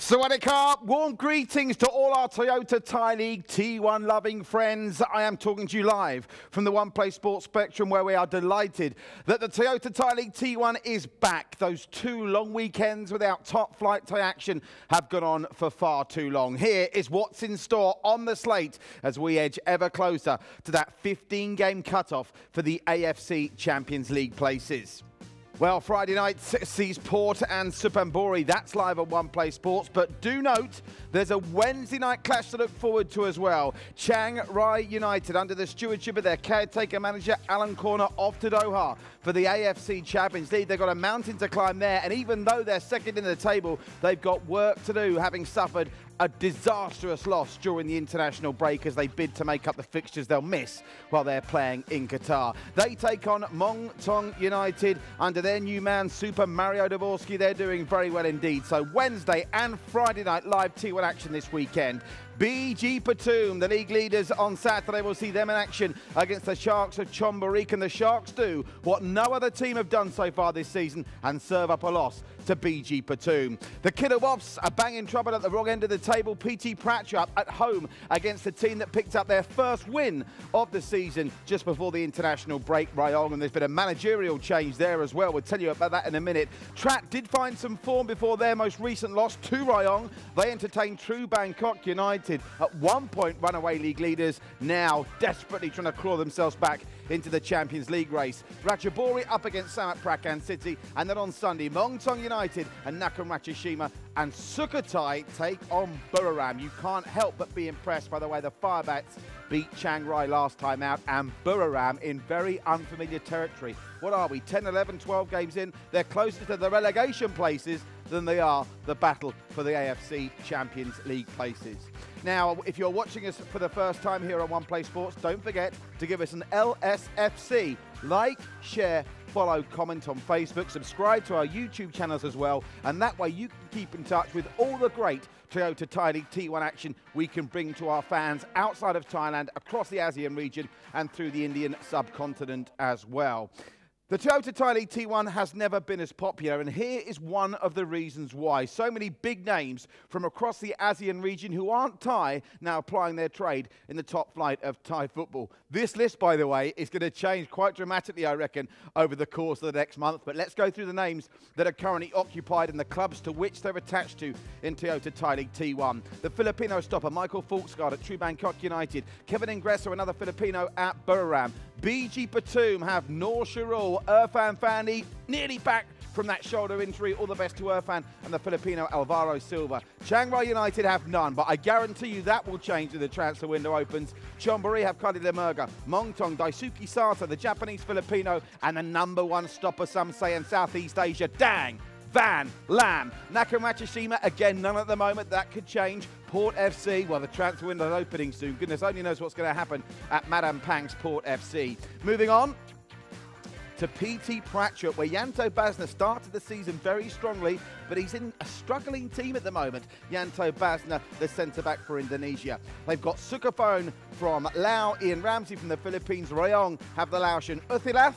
Sawadee Krap, warm greetings to all our Toyota Thai League T1 loving friends. I am talking to you live from the One Play Sports Spectrum, where we are delighted that the Toyota Thai League T1 is back. Those 2 long weekends without top flight Thai action have gone on for far too long. Here is what's in store on the slate as we edge ever closer to that 15-game cutoff for the AFC Champions League places. Well, Friday night sees Port and Suphanburi. That's live on One Play Sports. But do note, there's a Wednesday night clash to look forward to as well. Chiang Rai United, under the stewardship of their caretaker manager, Alan Corner, off to Doha for the AFC Champions League. They've got a mountain to climb there. And even though they're second in the table, they've got work to do, having suffered a disastrous loss during the international break as they bid to make up the fixtures they'll miss while they're playing in Qatar. They take on Mongtong United under their new man, Super Mario Dvorsky. They're doing very well indeed. So Wednesday and Friday night live T1 action this weekend. BG Patum, the league leaders on Saturday, will see them in action against the Sharks of Chonburi. Can the Sharks do what no other team have done so far this season and serve up a loss to BG Patum? The Kidder Woffs are banging trouble at the wrong end of the table. PT Pratchett at home against the team that picked up their first win of the season just before the international break, Rayong, and there's been a managerial change there as well. We'll tell you about that in a minute. Trat did find some form before their most recent loss to Rayong. They entertained True Bangkok United, at one point runaway league leaders, now desperately trying to claw themselves back into the Champions League race. Ratchaburi up against Samut Prakan City, and then on Sunday, Mongtong United and Nakhon Ratchasima and Sukhothai take on Buriram. You can't help but be impressed by the way the Firebats beat Chiang Rai last time out, and Buriram in very unfamiliar territory. What are we, 10, 11, 12 games in? They're closer to the relegation places than they are the battle for the AFC Champions League places. Now, if you're watching us for the first time here on One Play Sports, don't forget to give us an LSFC. Like, share, follow, comment on Facebook, subscribe to our YouTube channels as well, and that way you can keep in touch with all the great Toyota Thai League T1 action we can bring to our fans outside of Thailand, across the ASEAN region, and through the Indian subcontinent as well. The Toyota Thai League T1 has never been as popular, and here is one of the reasons why. So many big names from across the ASEAN region who aren't Thai now applying their trade in the top flight of Thai football. This list, by the way, is going to change quite dramatically, I reckon, over the course of the next month. But let's go through the names that are currently occupied and the clubs to which they're attached to in Toyota Thai League T1. The Filipino stopper, Michael Fulksgaard at True Bangkok United. Kevin Ingresso, another Filipino at Buriram. BG Patum have Noor Shirul. Irfan Fandi nearly back from that shoulder injury. All the best to Irfan and the Filipino Alvaro Silva. Chiang Rai United have none, but I guarantee you that will change when the transfer window opens. Chonburi have Kali Lemurga. Mongtong, Daisuke Sato, the Japanese Filipino, and the #1 stopper, some say, in Southeast Asia, Dang Van Lam. Nakhon Ratchasima, again, none at the moment. That could change. Port FC, well, the transfer window is opening soon. Goodness only knows what's going to happen at Madame Pang's Port FC. Moving on to PT Pratchett, where Yanto Basna started the season very strongly, but he's in a struggling team at the moment. Yanto Basna, the centre-back for Indonesia. They've got Sukaphone from Laos, Ian Ramsey from the Philippines, Rayong have the Laotian Uthilath,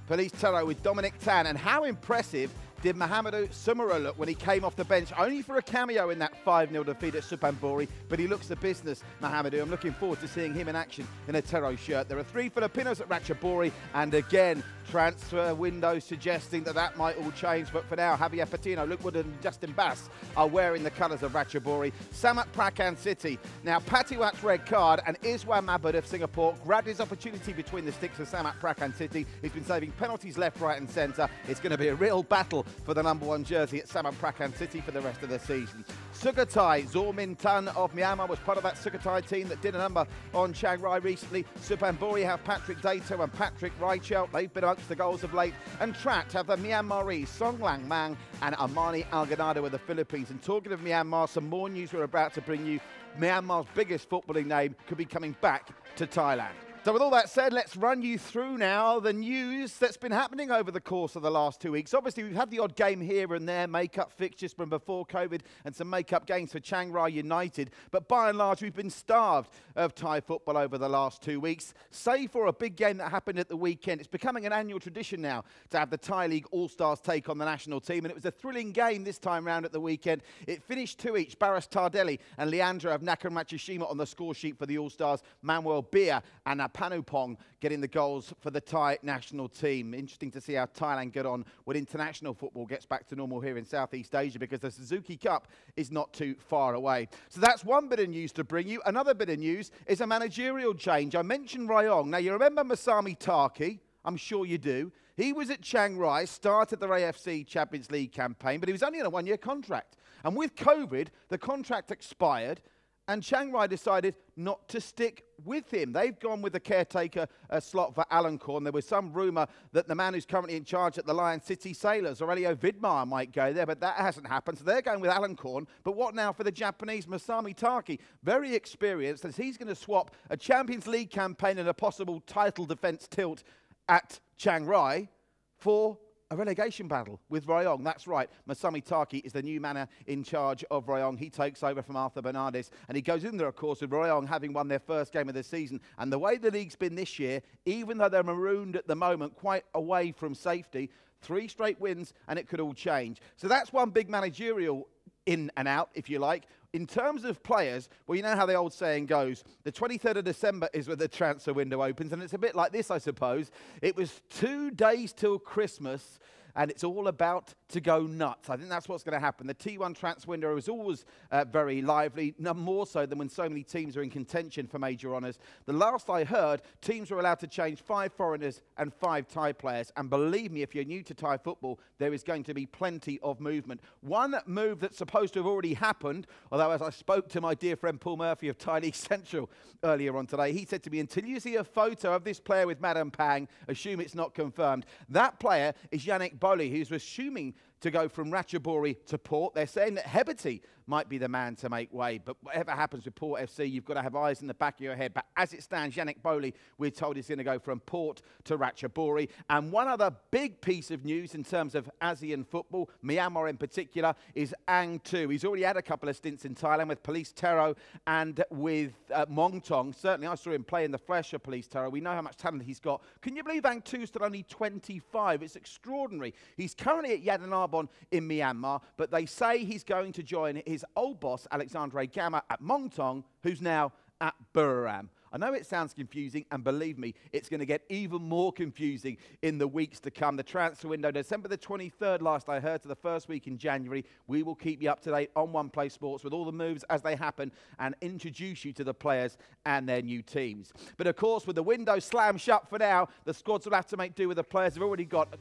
Police Tero with Dominic Tan, and how impressive did Mahamadou Sumara look when he came off the bench, only for a cameo in that 5-0 defeat at Suphanburi, but he looks the business, Mahamadou. I'm looking forward to seeing him in action in a Tero shirt. There are 3 Filipinos at Ratchaburi, and again, transfer window suggesting that might all change, but for now, Javier Patino, Luke Wood and Justin Bass are wearing the colours of Ratchaburi. Samut Prakan City. Now, Patiwat's red card, and Iswan Mabud of Singapore grabbed his opportunity between the sticks of Samut Prakan City. He's been saving penalties left, right and centre. It's going to be a real battle for the #1 jersey at Samut Prakan City for the rest of the season. Sukhothai, Zormin Tan of Myanmar was part of that Sukhothai team that did a number on Chiang Rai recently. Suphanburi have Patrick Dato and Patrick Raichel. They've been amongst the goals of late. And Trat have the Myanmarese Song Lang Mang and Amani Alganado of the Philippines. And talking of Myanmar, some more news we're about to bring you. Myanmar's biggest footballing name could be coming back to Thailand. So with all that said, let's run you through now the news that's been happening over the course of the last 2 weeks. Obviously, we've had the odd game here and there, make-up fixtures from before COVID and some make-up games for Chiang Rai United. But by and large, we've been starved of Thai football over the last 2 weeks, save for a big game that happened at the weekend. It's becoming an annual tradition now to have the Thai League All-Stars take on the national team, and it was a thrilling game this time round at the weekend. It finished 2 each. Baras Tardelli and Leandro of Nakhon Ratchasima on the score sheet for the All-Stars. Manuel Bia and Panupong getting the goals for the Thai national team. Interesting to see how Thailand get on when international football gets back to normal here in Southeast Asia, because the Suzuki Cup is not too far away. So that's one bit of news to bring you. Another bit of news is a managerial change. I mentioned Rayong. Now, you remember Masami Taki? I'm sure you do. He was at Chiang Rai, started the AFC Champions League campaign, but he was only on a one-year contract. And with COVID, the contract expired, and Chiang Rai decided not to stick with him. They've gone with the caretaker slot for Alan Korn. There was some rumour that the man who's currently in charge at the Lion City Sailors, Aurelio Vidmar, might go there, but that hasn't happened. So they're going with Alan Korn. But what now for the Japanese Masami Taki? Very experienced, as he's going to swap a Champions League campaign and a possible title defence tilt at Chiang Rai for a relegation battle with Rayong. That's right. Masami Taki is the new man in charge of Rayong. He takes over from Arthur Bernardes, and he goes in there, of course, with Rayong having won their first game of the season. And the way the league's been this year, even though they're marooned at the moment, quite away from safety, 3 straight wins, and it could all change. So that's one big managerial in and out, if you like. In terms of players, well, you know how the old saying goes, the 23rd of December is when the transfer window opens, and it's a bit like this, I suppose. It was 2 days till Christmas, and it's all about to go nuts. I think that's what's going to happen. The T1 transfer window is always very lively, no more so than when so many teams are in contention for major honours. The last I heard, teams were allowed to change 5 foreigners and 5 Thai players. And believe me, if you're new to Thai football, there is going to be plenty of movement. One move that's supposed to have already happened, although as I spoke to my dear friend Paul Murphy of Thai League Central earlier on today, he said to me, until you see a photo of this player with Madam Pang, assume it's not confirmed. That player is Yannick Boli, who's assuming to go from Ratchaburi to Port. They're saying that Heberty might be the man to make way, but whatever happens with Port FC, you've got to have eyes in the back of your head. But as it stands, Yannick Boli, we're told, is going to go from Port to Ratchaburi. And one other big piece of news in terms of ASEAN football, Myanmar in particular, is Ang Tu. He's already had a couple of stints in Thailand with Police Tero and with Mongtong. Certainly, I saw him play in the flesh of Police Tero. We know how much talent he's got. Can you believe Ang Tu's still only 25? It's extraordinary. He's currently at Yadanarbon in Myanmar, but they say he's going to join his old boss, Alexandre Gamma, at Mongtong, who's now at Buriram. I know it sounds confusing, and believe me, it's going to get even more confusing in the weeks to come. The transfer window, December the 23rd, last I heard, to the first week in January. We will keep you up to date on One Play Sports with all the moves as they happen and introduce you to the players and their new teams. But of course, with the window slammed shut for now, the squads will have to make do with the players they've already got.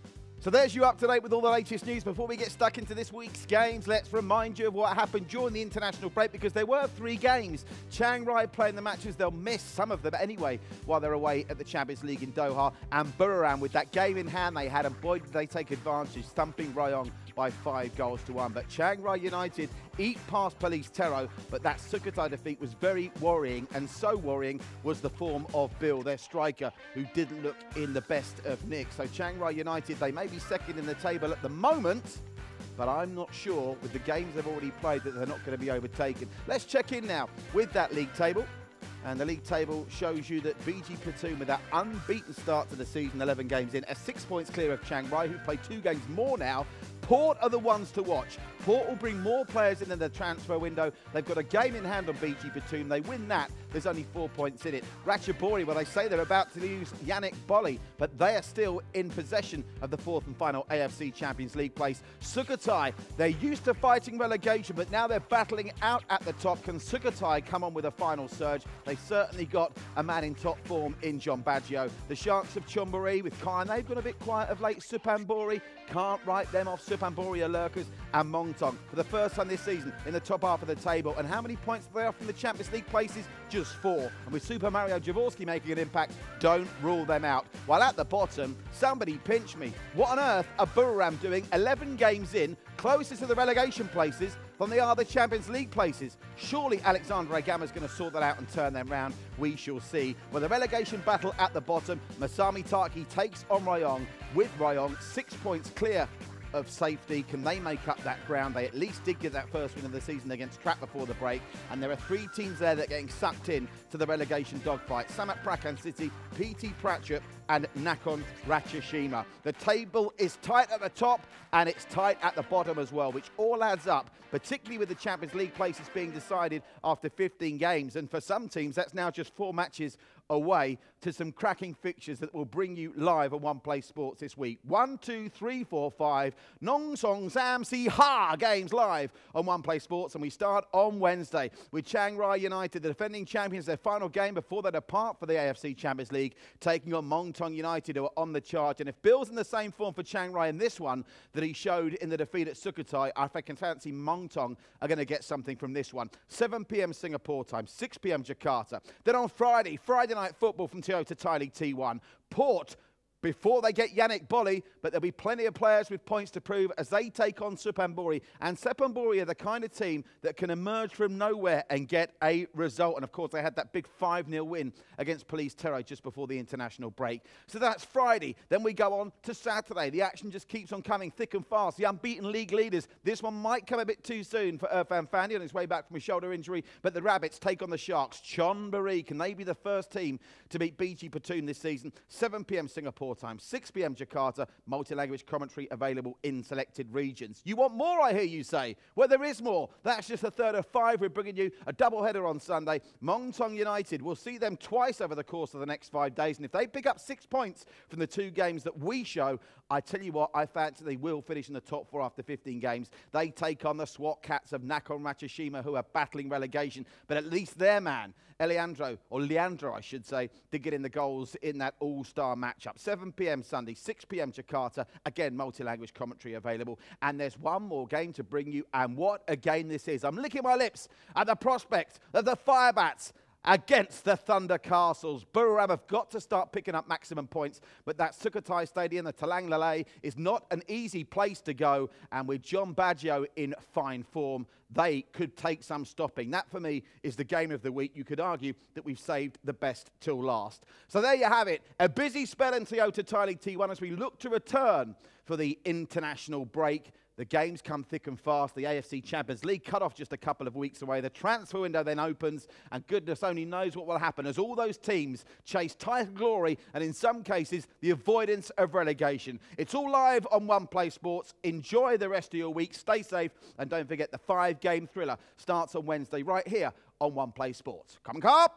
So there's you up to date with all the latest news. Before we get stuck into this week's games, let's remind you of what happened during the international break, because there were 3 games. Chiang Rai playing the matches they'll miss, some of them anyway, while they're away at the Champions League in Doha. And Buriram, with that game in hand they had, and boy did they take advantage, thumping Rayong by 5-1. But Chiang Rai United eat past Police Tero, but that Sukhothai defeat was very worrying, and so worrying was the form of Bill, their striker, who didn't look in the best of nick. So Chiang Rai United, they may be second in the table at the moment, but I'm not sure with the games they've already played that they're not going to be overtaken. Let's check in now with that league table. And the league table shows you that BG Platoon, with that unbeaten start to the season, 11 games in, are 6 points clear of Chiang Rai, who play 2 games more now. Port are the ones to watch. Port will bring more players in the transfer window. They've got a game in hand on BG Platoon. They win that, there's only 4 points in it. Ratchaburi, well, they say they're about to lose Yannick Boli, but they are still in possession of the 4th and final AFC Champions League place. Sukhothai, they're used to fighting relegation, but now they're battling out at the top. Can Sukhothai come on with a final surge? They've certainly got a man in top form in John Baggio. The Sharks of Chonburi with Kyan, they've gone a bit quiet of late. Suphanburi, can't write them off. Suphanburi Lurkers and Mongtong for the first time this season in the top half of the table. And how many points are they off from the Champions League places? Just 4. And with Super Mario Jaworski making an impact, don't rule them out. While at the bottom, somebody pinch me. What on earth are Buriram doing 11 games in, closer to the relegation places than they are the Champions League places? Surely Alexandre Gamma's going to sort that out and turn them round. We shall see. With the relegation battle at the bottom, Masami Taki takes on Rayong, with Rayong 6 points clear of safety. Can they make up that ground? They at least did get that first win of the season against Trap before the break, and there are 3 teams there that are getting sucked in to the relegation dogfight: Samat Prakan City, PT Prachuap and Nakhon Ratchashima. The table is tight at the top and it's tight at the bottom as well, which all adds up, particularly with the Champions League places being decided after 15 games. And for some teams, that's now just 4 matches away to some cracking fixtures that will bring you live on One Play Sports this week. 1, 2, 3, 4, 5 Nong Song Sam Si Ha games live on One Play Sports, and we start on Wednesday with Chiang Rai United, the defending champions, their final game before they depart for the AFC Champions League, taking on Mongtong United, who are on the charge. And if Bill's in the same form for Chiang Rai in this one that he showed in the defeat at Sukhothai, I can fancy Mongtong are going to get something from this one. 7 p.m. Singapore time, 6 p.m. Jakarta. Then on Friday night football from Toyota Thai League T1. Port, before they get Yannick Bolly, but there'll be plenty of players with points to prove as they take on Suphanburi. And Suphanburi are the kind of team that can emerge from nowhere and get a result. And of course, they had that big 5-0 win against Police Terror just before the international break. So that's Friday. Then we go on to Saturday. The action just keeps on coming thick and fast. The unbeaten league leaders. This one might come a bit too soon for Irfan Fandi on his way back from a shoulder injury, but the Rabbits take on the Sharks. Chonburi, can they be the first team to beat BG Platoon this season? 7 p.m. Singapore time, 6 p.m. Jakarta, multi-language commentary available in selected regions. You want more, I hear you say? Well, there is more. That's just a third of 5. We're bringing you a double-header on Sunday. Mongtong United, we'll see them twice over the course of the next 5 days, and if they pick up 6 points from the 2 games that we show, I tell you what, I fancy they will finish in the top 4 after 15 games. They take on the SWAT Cats of Nakhon Ratchashima, who are battling relegation, but at least their man, Leandro, I should say, did get in the goals in that all-star matchup. 7 p.m. Sunday, 6 p.m. Jakarta. Again, multi-language commentary available. And there's one more game to bring you, and what a game this is. I'm licking my lips at the prospect of the Firebats against the Thunder Castles. Buriram have got to start picking up maximum points, but that Sukhothai Stadium, the Talang Lalay, is not an easy place to go, and with John Baggio in fine form, they could take some stopping. That, for me, is the game of the week. You could argue that we've saved the best till last. So there you have it. A busy spell in Toyota Thai League T1 as we look to return for the international break. The games come thick and fast. The AFC Champions League cut off just a couple of weeks away. The transfer window then opens, and goodness only knows what will happen as all those teams chase title glory and, in some cases, the avoidance of relegation. It's all live on One Play Sports. Enjoy the rest of your week. Stay safe, and don't forget the 5-game thriller starts on Wednesday right here on One Play Sports. Come on, Carp!